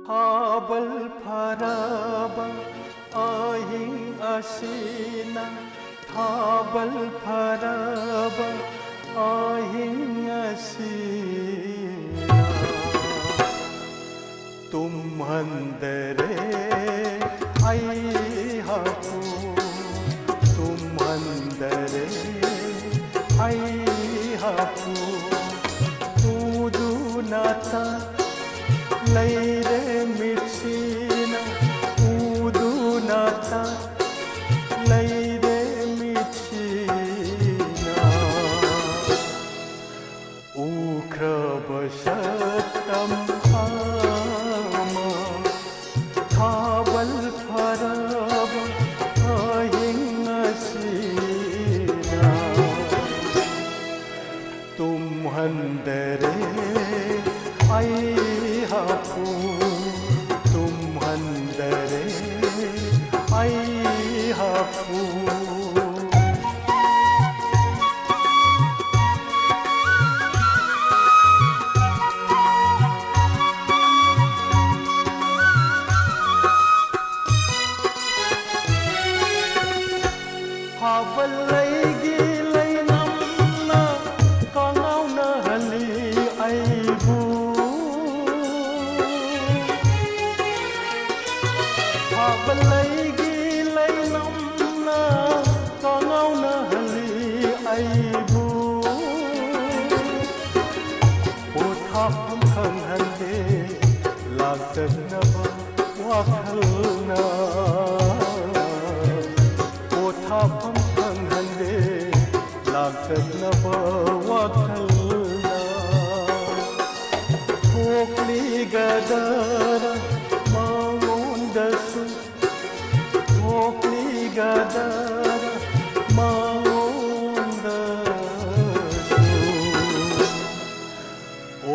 habal faraba ahin asina habal faraba ahin asina tum handare ai hapu tum handare ai hapu tudu nata leire mitsina udu nata leire mitsina ukra bashatam ama thabal farab ahin asina tum handare ai hapu tum handare ai hapu habal leigi leinamna kangauna hali aibu leigi leinamna kangauna hali aibu pothapam khanghande lagtabnaba wakhalna pothapam khanghande lagtabnaba wakhalna thokli gadara dasu thokli gadara maundasu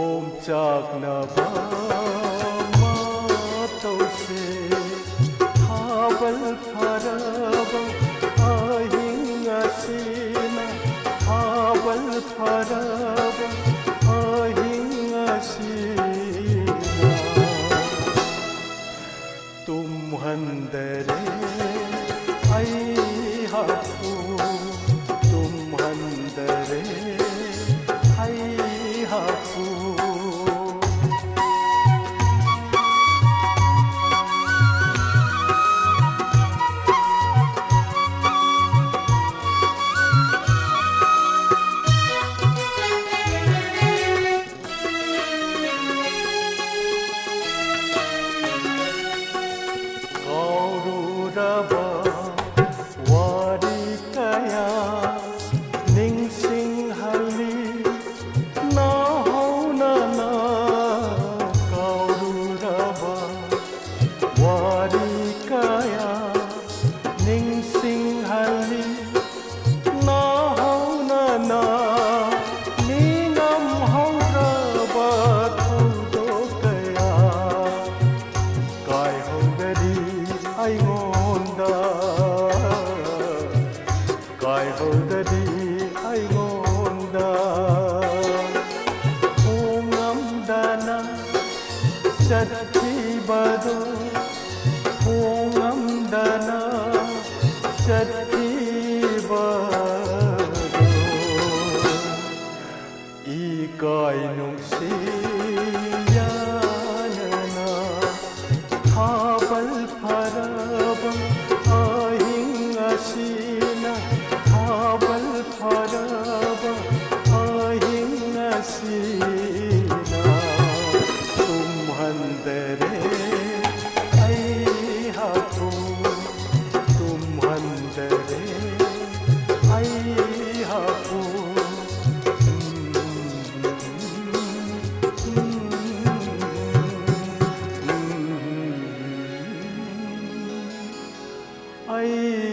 om chaknaba matose habal faraba ahin asina habal faraba ahin asina tum handare ai hapu tum handare ai hapu wari kaya ningsing hali na hauna na kaururaba wari kaya ningsing hali na hauna na ningam hauraba thudo kaya kai haudari ai ngonda kai haudari ai ngonda ongam dana chatti bado ongam dana chatti bado I kai nungsi yanana habal faraba ahin asina habal faraba ahin asina tum handare I